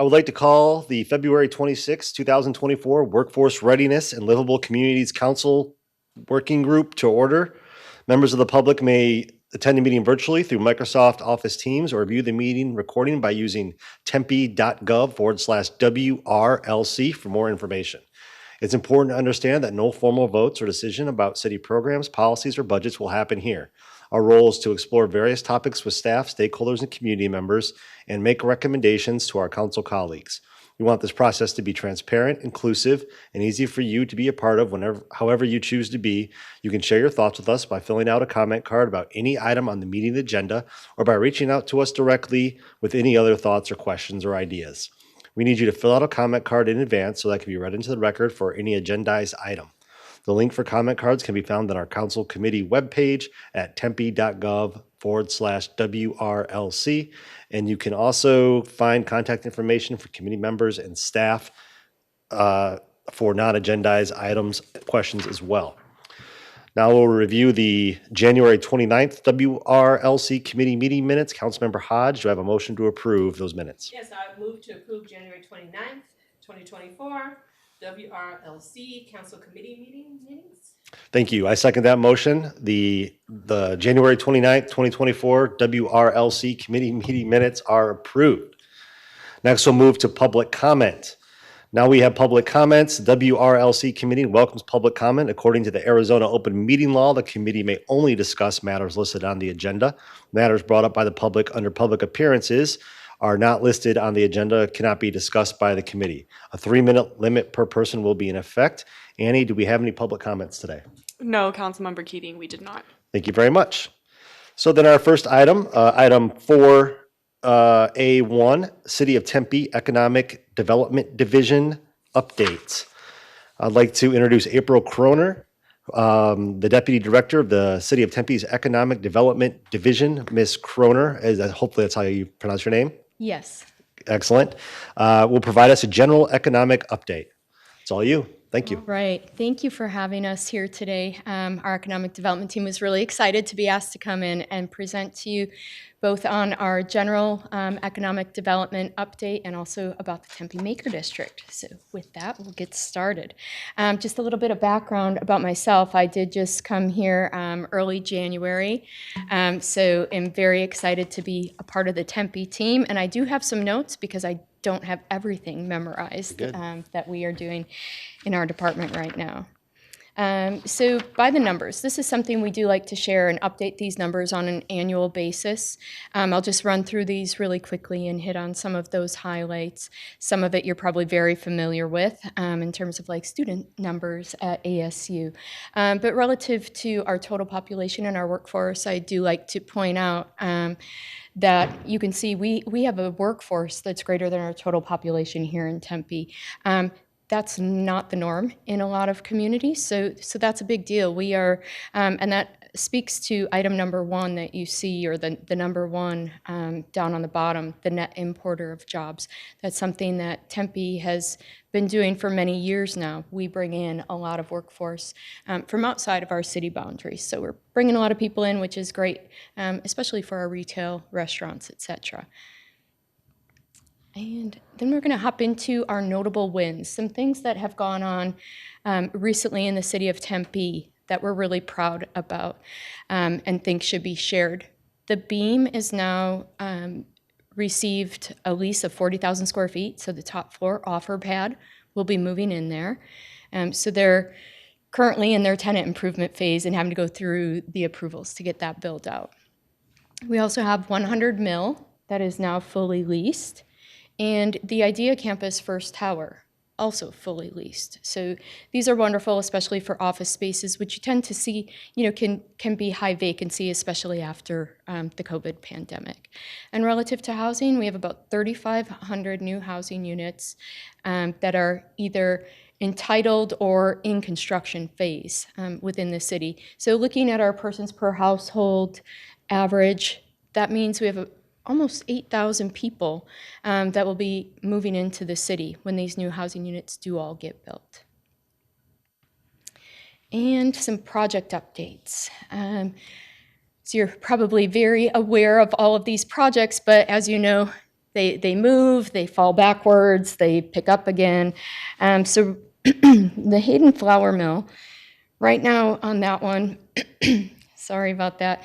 I would like to call the February 26, 2024 Workforce Readiness and Livable Communities Council Working Group to order. Members of the public may attend the meeting virtually through Microsoft Office Teams or view the meeting recording by using tempe.gov/WRLC for more information. It's important to understand that no formal votes or decision about city programs, policies, or budgets will happen here. Our role is to explore various topics with staff, stakeholders, and community members, and make recommendations to our council colleagues. We want this process to be transparent, inclusive, and easy for you to be a part of however you choose to be. You can share your thoughts with us by filling out a comment card about any item on the meeting agenda or by reaching out to us directly with any other thoughts or questions or ideas. We need you to fill out a comment card in advance so that can be read into the record for any agendized item. The link for comment cards can be found on our council committee webpage at tempe.gov/WRLC. And you can also find contact information for committee members and staff for non-agendized items, questions as well. Now we'll review the January 29th WRLC committee meeting minutes. Councilmember Hodge, do I have a motion to approve those minutes? Yes, I move to approve January 29th, 2024 WRLC Council Committee meetings. Thank you. I second that motion. The January 29th, 2024 WRLC committee meeting minutes are approved. Next, we'll move to public comment. Now we have public comments. The WRLC committee welcomes public comment. According to the Arizona Open Meeting Law, the committee may only discuss matters listed on the agenda. Matters brought up by the public under public appearances are not listed on the agenda, cannot be discussed by the committee. A 3-minute limit per person will be in effect. Annie, do we have any public comments today? No, Councilmember Keating, we did not. Thank you very much. So then our first item, item 4A1, City of Tempe Economic Development Division updates. I'd like to introduce April Kroner, the Deputy Director of the City of Tempe's Economic Development Division. Ms. Kroner, hopefully that's how you pronounce your name? Yes. Excellent. Will provide us a general economic update. It's all you. Thank you. All right. Thank you for having us here today. Our economic development team was really excited to be asked to come in and present to you both on our general economic development update and also about the Tempe Maker District. So with that, we'll get started. Just a little bit of background about myself. I did just come here early January, so I'm very excited to be a part of the Tempe team. And I do have some notes because I don't have everything memorized that we are doing in our department right now. So by the numbers, this is something we do like to share and update these numbers on an annual basis. I'll just run through these really quickly and hit on some of those highlights. Some of it you're probably very familiar with in terms of like student numbers at ASU. But relative to our total population and our workforce, I do like to point out that you can see we have a workforce that's greater than our total population here in Tempe. That's not the norm in a lot of communities, so that's a big deal. We are, and that speaks to item number one that you see, or the number one down on the bottom, the net importer of jobs. That's something that Tempe has been doing for many years now. We bring in a lot of workforce from outside of our city boundaries, so we're bringing a lot of people in, which is great, especially for our retail, restaurants, etc. And then we're going to hop into our notable wins, some things that have gone on recently in the city of Tempe that we're really proud about and think should be shared. The Beam is now received a lease of 40,000 square feet, so the top floor offer pad will be moving in there. So they're currently in their tenant improvement phase and having to go through the approvals to get that built out. We also have 100 Mill that is now fully leased. And the Idea Campus first tower, also fully leased. So these are wonderful, especially for office spaces, which you tend to see, can be high vacancy, especially after the COVID pandemic. And relative to housing, we have about 3,500 new housing units that are either entitled or in construction phase within the city. So looking at our persons per household average, that means we have almost 8,000 people that will be moving into the city when these new housing units do all get built. And some project updates. So you're probably very aware of all of these projects, but as you know, they move, they fall backwards, they pick up again. So the Hayden Flour Mill, right now on that one, sorry about that,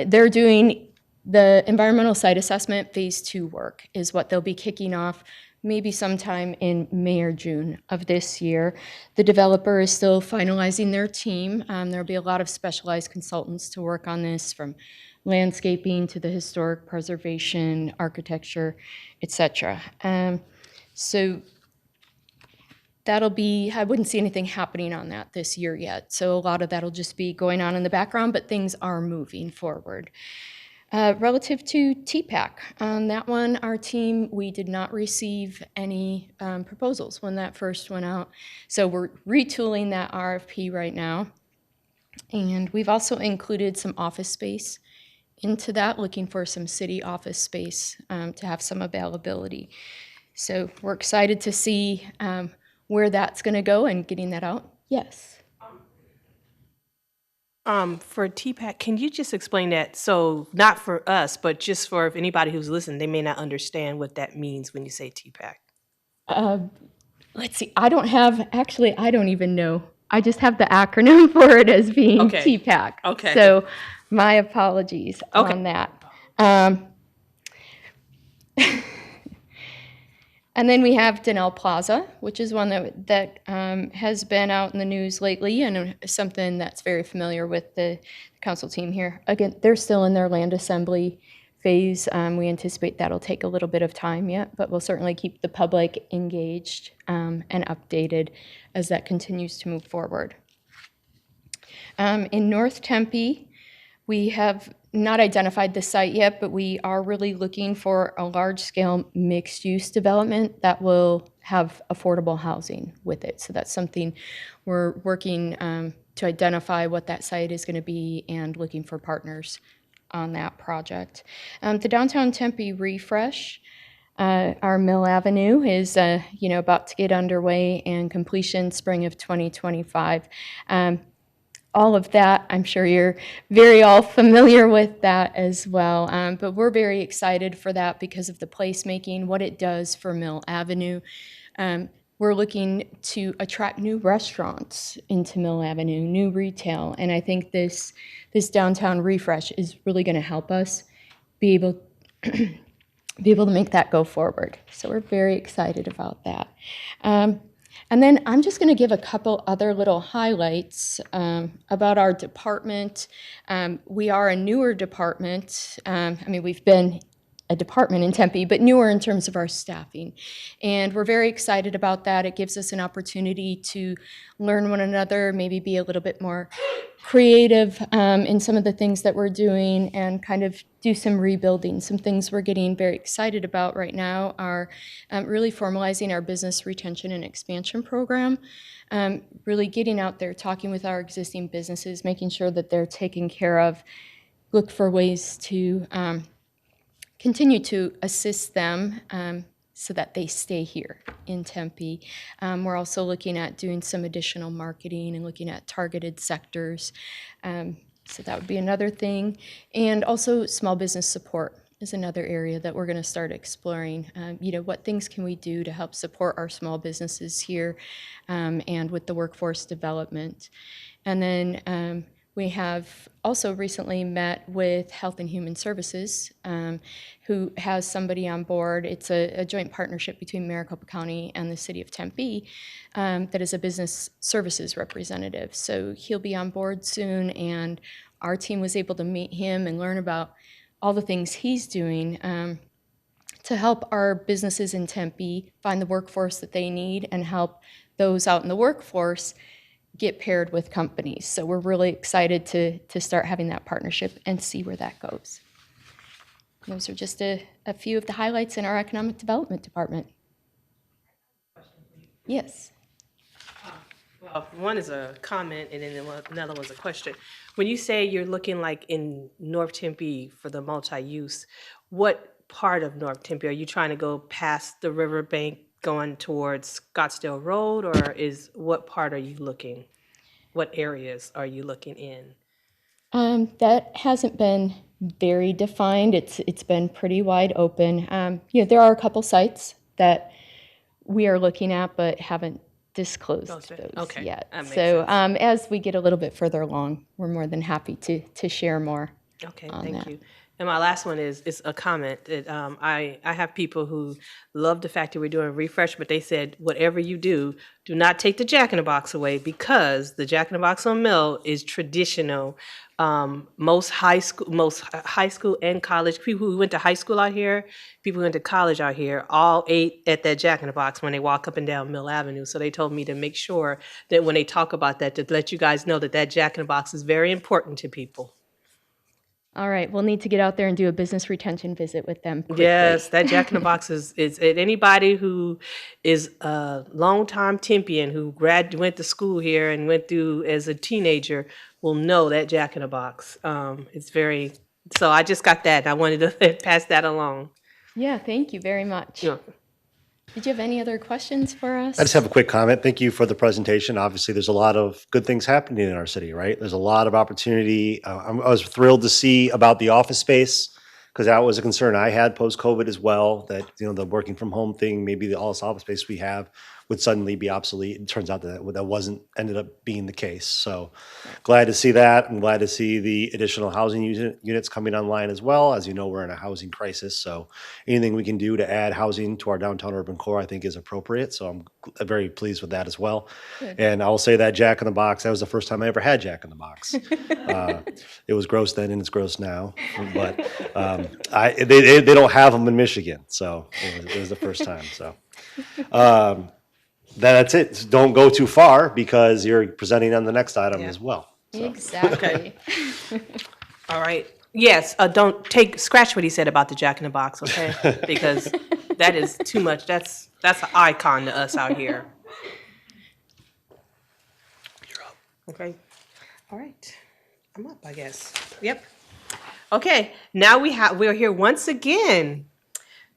they're doing the environmental site assessment phase 2 work is what they'll be kicking off maybe sometime in May or June of this year. The developer is still finalizing their team. There'll be a lot of specialized consultants to work on this, from landscaping to the historic preservation, architecture, etc. So that'll be, I wouldn't see anything happening on that this year yet. So a lot of that'll just be going on in the background, but things are moving forward. Relative to TPAC, on that one, our team, we did not receive any proposals when that first went out. So we're retooling that RFP right now. And we've also included some office space into that, looking for some city office space to have some availability. So we're excited to see where that's going to go and getting that out. Yes. For TPAC, can you just explain that? So not for us, but just for if anybody who's listening, they may not understand what that means when you say TPAC. Let's see, I don't even know. I just have the acronym for it as being Okay. TPAC. Okay. So my apologies Okay. on that. And then we have Donnell Plaza, which is one that has been out in the news lately, and something that's very familiar with the council team here. Again, they're still in their land assembly phase. We anticipate that'll take a little bit of time yet, but we'll certainly keep the public engaged and updated as that continues to move forward. In North Tempe, we have not identified the site yet, but we are really looking for a large-scale mixed-use development that will have affordable housing with it. So that's something we're working to identify what that site is going to be and looking for partners on that project. The downtown Tempe refresh, our Mill Avenue is about to get underway and completion spring of 2025. All of that, I'm sure you're very all familiar with that as well. But we're very excited for that because of the placemaking, what it does for Mill Avenue. We're looking to attract new restaurants into Mill Avenue, new retail, and I think this downtown refresh is really going to help us be able to make that go forward. So we're very excited about that. And then I'm just going to give a couple other little highlights about our department. We are a newer department. We've been a department in Tempe, but newer in terms of our staffing. And we're very excited about that. It gives us an opportunity to learn one another, maybe be a little bit more creative in some of the things that we're doing and kind of do some rebuilding. Some things we're getting very excited about right now are really formalizing our business retention and expansion program, really getting out there, talking with our existing businesses, making sure that they're taken care of, look for ways to continue to assist them so that they stay here in Tempe. We're also looking at doing some additional marketing and looking at targeted sectors. So that would be another thing. And also small business support is another area that we're going to start exploring. What things can we do to help support our small businesses here and with the workforce development. And then we have also recently met with Health and Human Services, who has somebody on board. It's a joint partnership between Maricopa County and the City of Tempe that is a business services representative. So he'll be on board soon, and our team was able to meet him and learn about all the things he's doing to help our businesses in Tempe find the workforce that they need and help those out in the workforce get paired with companies. So we're really excited to start having that partnership and see where that goes. Those are just a few of the highlights in our economic development department. Yes. Well, one is a comment and then another one's a question. When you say you're looking like in North Tempe for the multi-use, what part of North Tempe? Are you trying to go past the riverbank going towards Scottsdale Road, or what part are you looking? What areas are you looking in? That hasn't been very defined. It's been pretty wide open. There are a couple sites that we are looking at but haven't disclosed those Okay, yet. that makes So sense. as we get a little bit further along, we're more than happy to share more. Okay, on thank that. you. And my last one is a comment that I have people who love the fact that we're doing refresh, but they said whatever you do, do not take the Jack in the Box away because the Jack in the Box on Mill is traditional. Most high school and college people who went to high school out here, people who went to college out here, all ate at that Jack in the Box when they walk up and down Mill Avenue. So they told me to make sure that when they talk about that, to let you guys know that that Jack in the Box is very important to people. All right, we'll need to get out there and do a business retention visit with them quickly. Yes, that Jack in the Box is anybody who is a longtime Tempian who went to school here and went through as a teenager will know that Jack in the Box. It's very, so I just got that. I wanted to pass that along. Yeah, thank you very much. Yeah. Did you have any other questions for us? I just have a quick comment. Thank you for the presentation. Obviously, there's a lot of good things happening in our city, right? There's a lot of opportunity. I was thrilled to see about the office space because that was a concern I had post-COVID as well, that, the working from home thing, maybe all this office space we have would suddenly be obsolete. It turns out that ended up being the case. So glad to see that. I'm glad to see the additional housing units coming online as well. As you know, we're in a housing crisis. So anything we can do to add housing to our downtown urban core, I think is appropriate. So I'm very pleased with that as well. Good. And I'll say that Jack in the Box, that was the first time I ever had Jack in the Box. It was gross then and it's gross now, but they don't have them in Michigan. So it was the first time. So that's it. So don't go too far because you're presenting on the next item Yeah. as well. So. Exactly. All right. Yes, don't scratch what he said about the Jack in the Box, okay? Because that is too much. That's an icon to us out here. You're up. Okay. All right. I'm up, I guess. Yep. Okay. Now we're here once again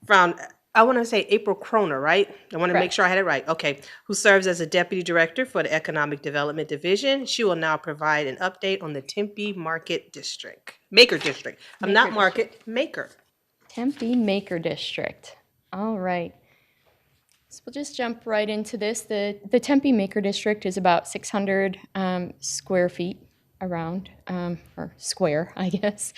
from, I want to say April Croner, right? I want to make Correct. sure I had it right. Okay. Who serves as a deputy director for the Economic Development Division. She will now provide an update on the Tempe Maker District. I'm not market, Maker. Tempe Maker District. All right. So we'll just jump right into this. The Tempe Maker District is about 600 square feet around, or square, I guess.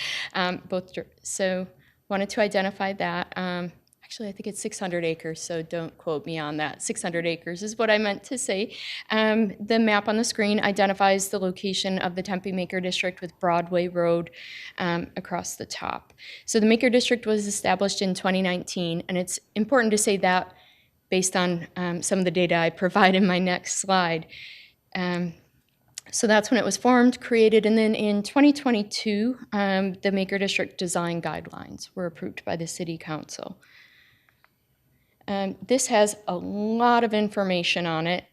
So wanted to identify that. Actually, I think it's 600 acres, so don't quote me on that. 600 acres is what I meant to say. The map on the screen identifies the location of the Tempe Maker District with Broadway Road across the top. So the Maker District was established in 2019, and it's important to say that based on some of the data I provide in my next slide. So that's when it was formed, created, and then in 2022, the Maker District design guidelines were approved by the City Council. This has a lot of information on it,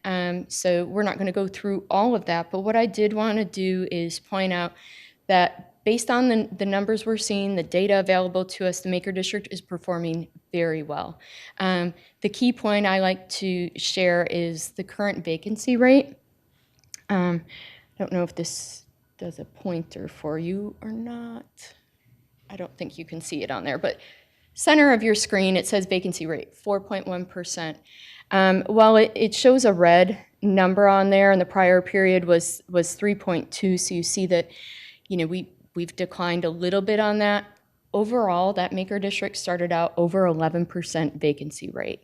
so we're not going to go through all of that, but what I did want to do is point out that based on the numbers we're seeing, the data available to us, the Maker District is performing very well. The key point I like to share is the current vacancy rate. I don't know if this does a pointer for you or not. I don't think you can see it on there, but center of your screen, it says vacancy rate, 4.1%. While it shows a red number on there, and the prior period was 3.2, so you see that, we've declined a little bit on that. Overall, that Maker District started out over 11% vacancy rate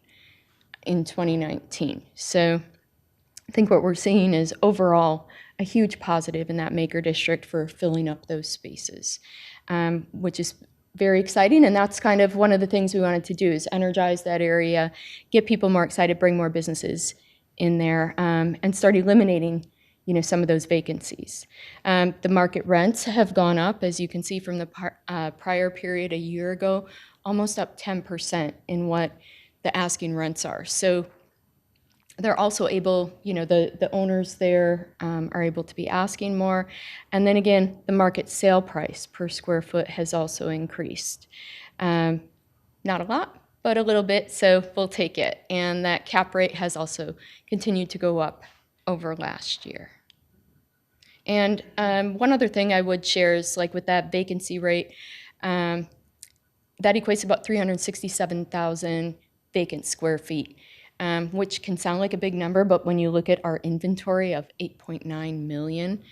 in 2019. So I think what we're seeing is overall a huge positive in that Maker District for filling up those spaces, which is very exciting, and that's kind of one of the things we wanted to do is energize that area, get people more excited, bring more businesses in there, and start eliminating, some of those vacancies. The market rents have gone up, as you can see from the prior period a year ago, almost up 10% in what the asking rents are. So they're also able, the owners there are able to be asking more. And then again, the market sale price per square foot has also increased. Not a lot, but a little bit, so we'll take it. And that cap rate has also continued to go up over last year. And one other thing I would share is, like with that vacancy rate, That equates to about 367,000 vacant square feet, which can sound like a big number, but when you look at our inventory of 8.9 million,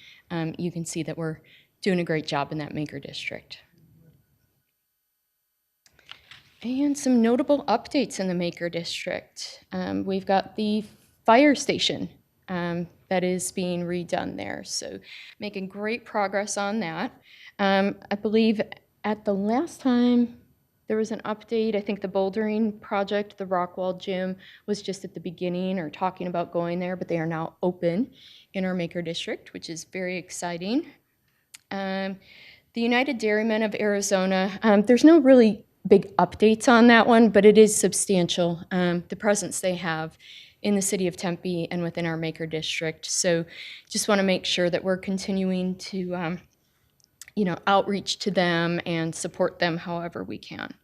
you can see that we're doing a great job in that Maker District. And some notable updates in the Maker District. We've got the fire station that is being redone there, so making great progress on that. I believe at the last time there was an update, I think the bouldering project, the Rockwall Gym, was just at the beginning or talking about going there, but they are now open in our Maker District, which is very exciting. The United Dairymen of Arizona, there's no really big updates on that one, but it is substantial, the presence they have in the city of Tempe and within our Maker District. So just want to make sure that we're continuing to outreach to them and support them however we can.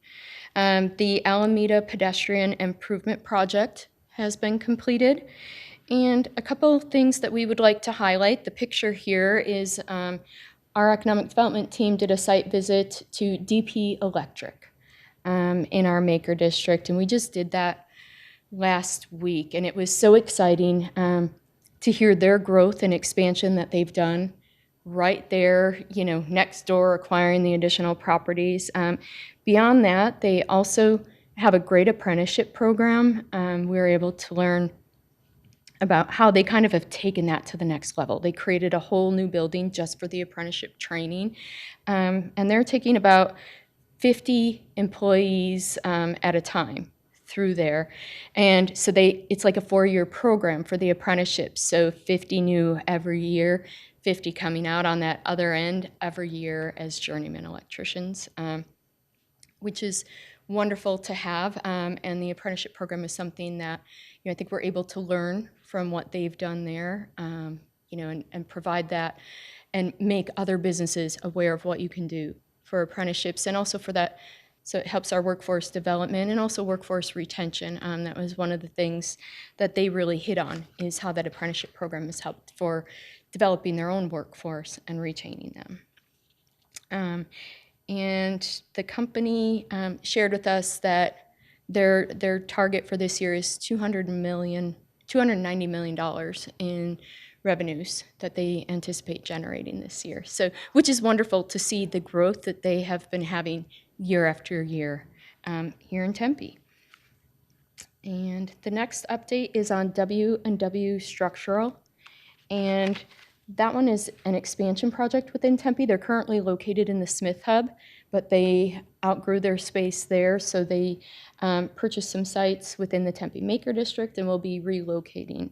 The Alameda Pedestrian Improvement Project has been completed. And a couple of things that we would like to highlight. The picture here is our economic development team did a site visit to DP Electric in our Maker District, and we just did that last week, and it was so exciting to hear their growth and expansion that they've done right there, next door, acquiring the additional properties. Beyond that, they also have a great apprenticeship program. We were able to learn about how they kind of have taken that to the next level. They created a whole new building just for the apprenticeship training, and they're taking about 50 employees at a time through there. And so it's like a 4-year program for the apprenticeship. So 50 new every year, 50 coming out on that other end every year as journeyman electricians, which is wonderful to have. And the apprenticeship program is something that I think we're able to learn from what they've done there, and provide that and make other businesses aware of what you can do for apprenticeships and also for that. So it helps our workforce development and also workforce retention. That was one of the things that they really hit on, is how that apprenticeship program has helped for developing their own workforce and retaining them. And the company shared with us that their target for this year is $290 million in revenues that they anticipate generating this year. So, which is wonderful to see the growth that they have been having year after year here in Tempe. And the next update is on W&W Structural, and that one is an expansion project within Tempe. They're currently located in the Smith Hub, but they outgrew their space there, so they purchased some sites within the Tempe Maker District and will be relocating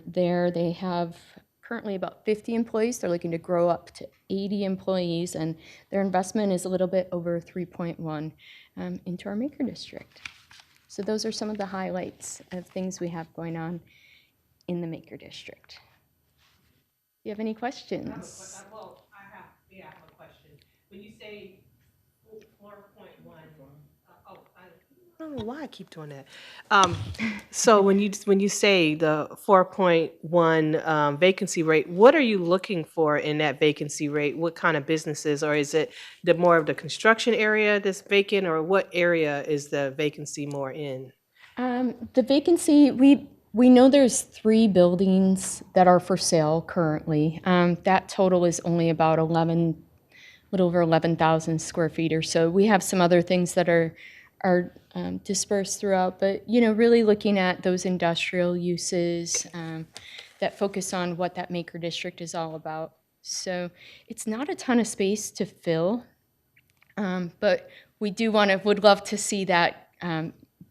there. They have currently about 50 employees. They're looking to grow up to 80 employees, and their investment is a little bit over 3.1 into our Maker District. So those are some of the highlights of things we have going on in the Maker District. Do you have any questions? I have a question. When you say 4.1, I don't know why I keep doing that. So when you say the 4.1 vacancy rate, what are you looking for in that vacancy rate? What kind of businesses, or is it more of the construction area that's vacant, or what area is the vacancy more in? The vacancy, we know there's 3 buildings that are for sale currently. That total is only about a little over 11,000 square feet or so. We have some other things that are dispersed throughout, but really looking at those industrial uses that focus on what that Maker District is all about. So it's not a ton of space to fill, but we would love to see that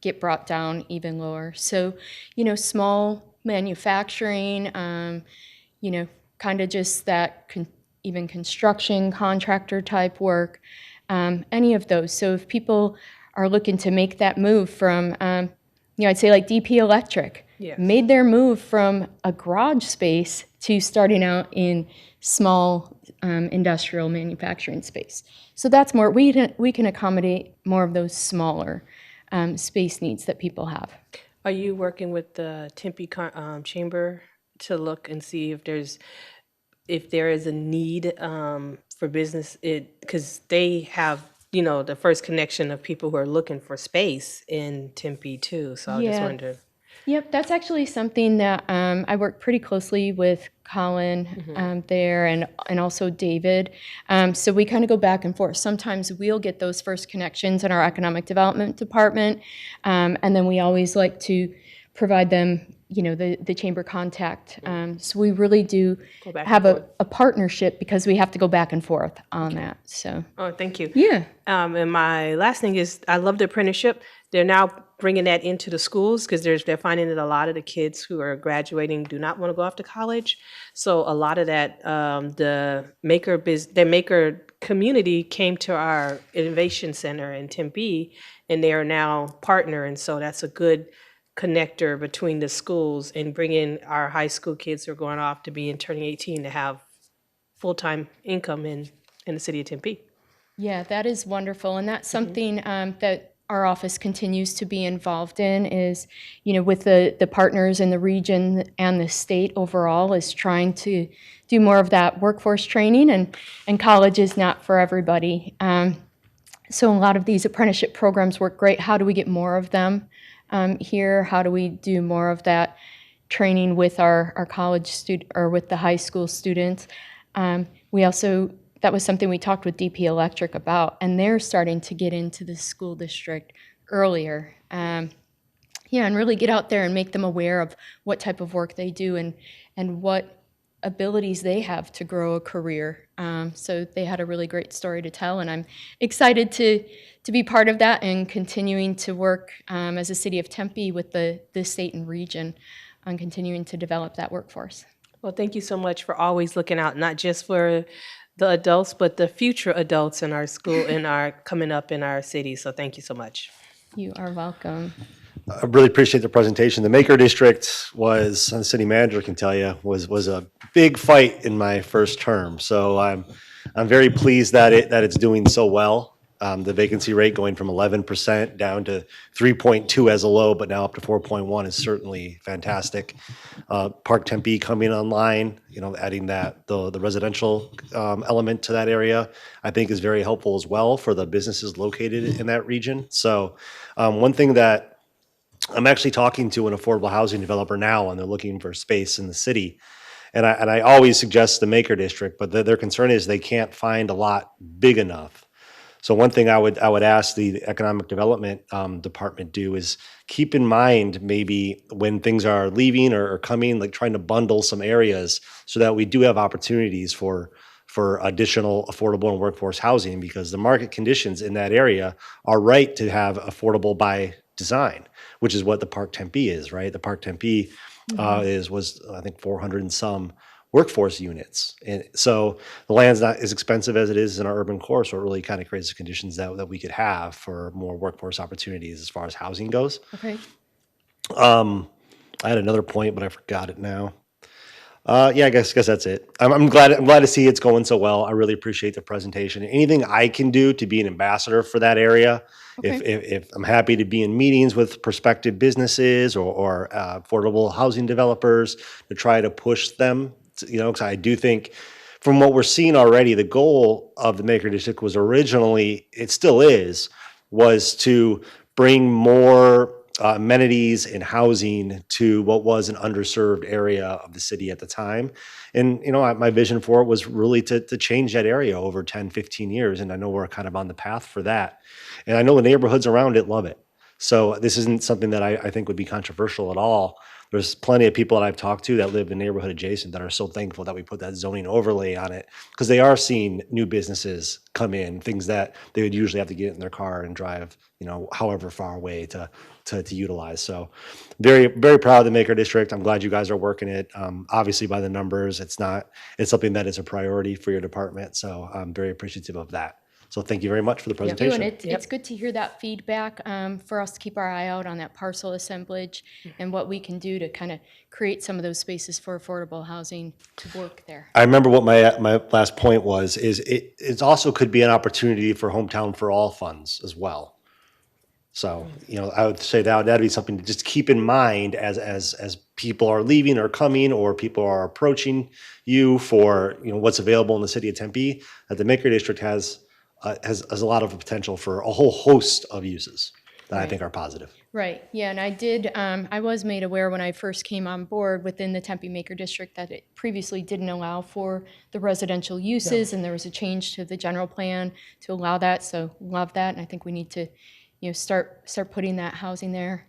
get brought down even lower. So, small manufacturing, kind of just that even construction contractor type work, any of those. So if people are looking to make that move from, I'd say like DP Electric, Yes. made their move from a garage space to starting out in small industrial manufacturing space. So that's more, we can accommodate more of those smaller space needs that people have. Are you working with the Tempe Chamber to look and see if there is a need for business? Because they have the first connection of people who are looking for space in Tempe too. So I just Yeah. wondered. Yep, that's actually something that I work pretty closely with Colin there and also David. So we kind of go back and forth. Sometimes we'll get those first connections in our economic development department, and then we always like to provide them, the chamber contact. So we really do Go back have and forth. a partnership because we have to go back and forth on that. So Oh, thank you. yeah. And my last thing is, I love the apprenticeship. They're now bringing that into the schools because they're finding that a lot of the kids who are graduating do not want to go off to college. So a lot of that, the maker community came to our innovation center in Tempe, and they are now partner. And so that's a good connector between the schools and bringing our high school kids who are going off to be and turning 18 to have full-time income in the city of Tempe. Yeah, that is wonderful, and that's something that our office continues to be involved in is, with the partners in the region and the state overall is trying to do more of that workforce training, and college is not for everybody. So a lot of these apprenticeship programs work great. How do we get more of them here? How do we do more of that training with our college student or with the high school students? We also, that was something we talked with DP Electric about, and they're starting to get into the school district earlier. And really get out there and make them aware of what type of work they do and what abilities they have to grow a career. So they had a really great story to tell, and I'm excited to be part of that and continuing to work as a city of Tempe with the state and region on continuing to develop that workforce. Well, thank you so much for always looking out, not just for the adults, but the future adults in our school, coming up in our city. So thank you so much. You are welcome. I really appreciate the presentation. The Maker District was, the city manager can tell you, was a big fight in my first term. So I'm very pleased that it's doing so well. The vacancy rate going from 11% down to 3.2 as a low, but now up to 4.1 is certainly fantastic. Park Tempe coming online, adding the residential element to that area, I think is very helpful as well for the businesses located in that region. So one thing that I'm actually talking to an affordable housing developer now, and they're looking for space in the city. And I always suggest the Maker District, but their concern is they can't find a lot big enough. So one thing I would ask the economic development department do is keep in mind maybe when things are leaving or coming, like trying to bundle some areas so that we do have opportunities for additional affordable and workforce housing, because the market conditions in that area are right to have affordable by design, which is what the Park Tempe is, right? The Park Tempe was I think 400 and some workforce units. And so the land's not as expensive as it is in our urban core, so it really kind of creates the conditions that we could have for more workforce opportunities as far as housing goes. Okay. I had another point, but I forgot it now. Yeah, I guess that's it. I'm glad to see it's going so well. I really appreciate the presentation. Anything I can do to be an ambassador for that area, Okay. if I'm happy to be in meetings with prospective businesses or affordable housing developers to try to push them, because I do think from what we're seeing already, the goal of the Maker District was originally, it still is, was to bring more amenities and housing to what was an underserved area of the city at the time. And, my vision for it was really to change that area over 10, 15 years. And I know we're kind of on the path for that. And I know the neighborhoods around it love it. So this isn't something that I think would be controversial at all. There's plenty of people that I've talked to that live in the neighborhood adjacent that are so thankful that we put that zoning overlay on it, because they are seeing new businesses come in, things that they would usually have to get in their car and drive, however far away to utilize. So very, very proud of the Maker District. I'm glad you guys are working it. Obviously by the numbers, it's something that is a priority for your department. So I'm very appreciative of that. So thank you very much for the presentation. And it's good to hear that feedback for us to keep our eye out on that parcel assemblage and what we can do to kind of create some of those spaces for affordable housing to work there. I remember what my last point was, is it also could be an opportunity for Hometown for All funds as well. So, I would say that'd be something to just keep in mind as people are leaving or coming, or people are approaching you for, what's available in the city of Tempe, that the Maker District has has a lot of potential for a whole host of uses that I think are positive. Right, yeah, and I did, I was made aware when I first came on board within the Tempe Maker District that it previously didn't allow for the residential uses, and there was a change to the general plan to allow that, so love that, and I think we need to, start putting that housing there,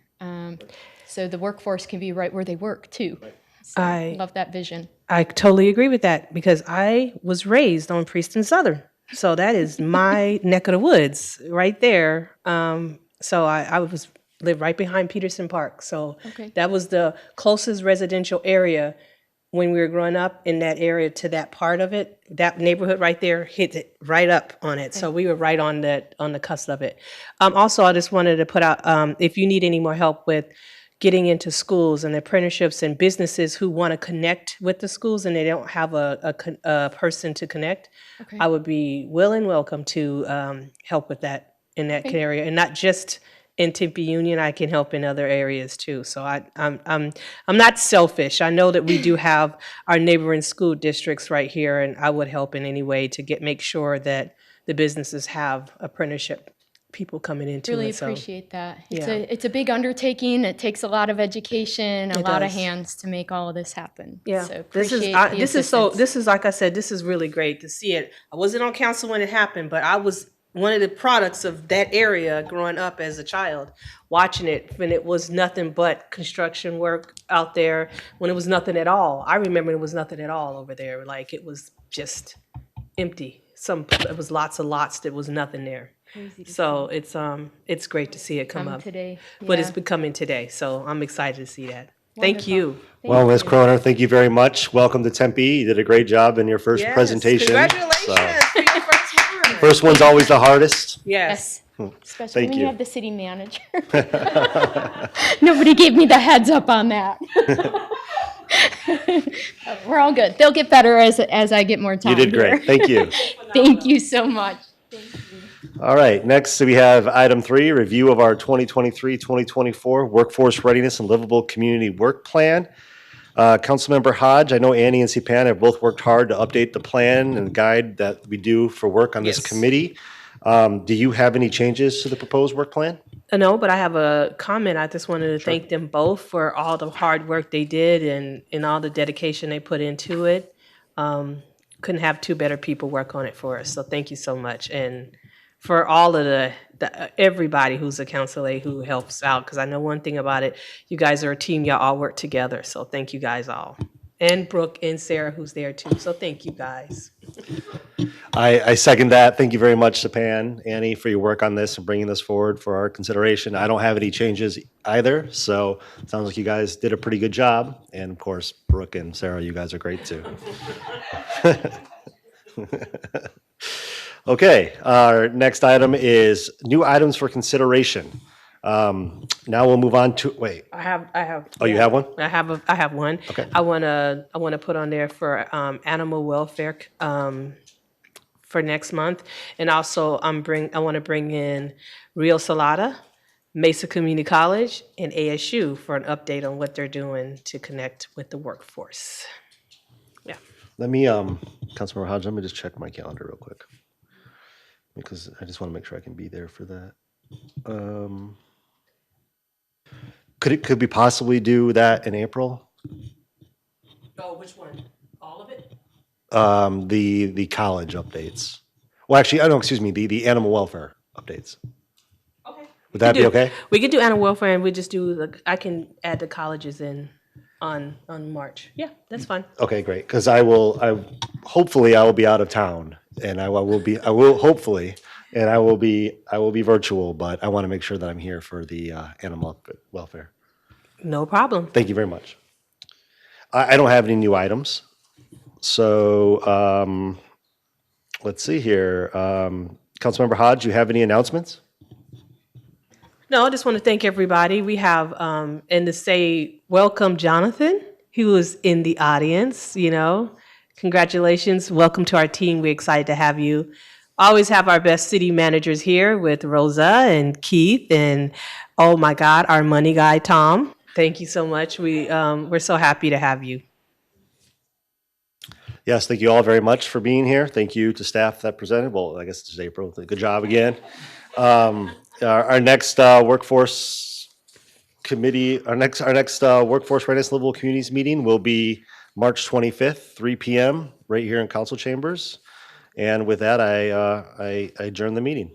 so the workforce can be right where they work, too. So, love that vision. I totally agree with that because I was raised on Prieston Southern. So that is my neck of the woods right there. So I was lived right behind Peterson Park. So Okay. that was the closest residential area when we were growing up in that area to that part of it. That neighborhood right there hit it right up on it. So we were right on the cusp of it. Also, I just wanted to put out, if you need any more help with getting into schools and apprenticeships and businesses who want to connect with the schools and they don't have a person to connect, Okay. I would be welcome to help with that in that area, and not just in Tempe Union. I can help in other areas too. So I'm not selfish. I know that we do have our neighboring school districts right here, and I would help in any way to make sure that the businesses have apprenticeship people coming into Really it. So appreciate that. yeah. It's a big undertaking. It takes a lot of education, a lot of does. hands to make all of this happen. Yeah, So appreciate the this is assistance. like I said, this is really great to see it. I wasn't on council when it happened, but I was one of the products of that area growing up as a child, watching it when it was nothing but construction work out there, when it was nothing at all. I remember it was nothing at all over there. Like it was just empty. It was lots of lots that was nothing there. So it's great to see it come up. Today. But it's Yeah. becoming today, so I'm excited to see that. Thank you. Well, Ms. Croner, thank you very much. Welcome to Tempe. You did a great job in your first Yes, presentation. congratulations So, for your first time. first one's always the hardest. Yes. Yes. Especially Thank when you. you have the city manager. Nobody gave me the heads up on that. We're all good. They'll get better as I get more time. You did great. here. Thank you. Thank you so much. All right, next we have item 3, review of our 2023-2024 Workforce Readiness and Livable Community Work Plan. Councilmember Hodge, I know Annie and CPAN have both worked hard to update the plan and guide that we do for work on this Yes. committee. Do you have any changes to the proposed work plan? No, but I have a comment. I just wanted to thank them both for all the hard work they did and all the dedication they put into it. Couldn't have two better people work on it for us. So thank you so much. And for all of the everybody who's a council aide who helps out, because I know one thing about it, you guys are a team, y'all all work together. So thank you guys all. And Brooke and Sarah who's there too. So thank you guys. I second that. Thank you very much, Sapan, Annie, for your work on this and bringing this forward for our consideration. I don't have any changes either, so it sounds like you guys did a pretty good job. And of course, Brooke and Sarah, you guys are great too. Okay, our next item is new items for consideration. Now we'll move on to, wait, I have. oh, you have one? I have one. Okay. I wanna put on there for animal welfare for next month, and also I want to bring in Rio Salada, Mesa Community College, and ASU for an update on what they're doing to connect with the workforce. Yeah. Let me, Councilmember Hodge, let me just check my calendar real quick. Because I just want to make sure I can be there for that. Could we possibly do that in April? Oh, which one? All of it? The college updates. Well, actually, oh no, excuse me, the animal welfare updates. Okay. Would that be okay? We could do animal welfare, and we just do I can add the colleges in on March. Yeah, that's fine. Okay, great. Because hopefully I will be out of town, and I will be virtual, but I want to make sure that I'm here for the animal welfare. No problem. Thank you very much. I don't have any new items. So let's see here. Councilmember Hodge, you have any announcements? No, I just want to thank everybody. We have, and to say welcome, Jonathan, who is in the audience, Congratulations. Welcome to our team. We're excited to have you. Always have our best city managers here with Rosa and Keith and, oh my God, our money guy, Tom. Thank you so much. We're so happy to have you. Yes, thank you all very much for being here. Thank you to staff that presented. Well, I guess it's April. Good job again. Our next workforce committee, our next workforce readiness livable communities meeting will be March 25th, 3 p.m. right here in council chambers. And with that, I adjourn the meeting.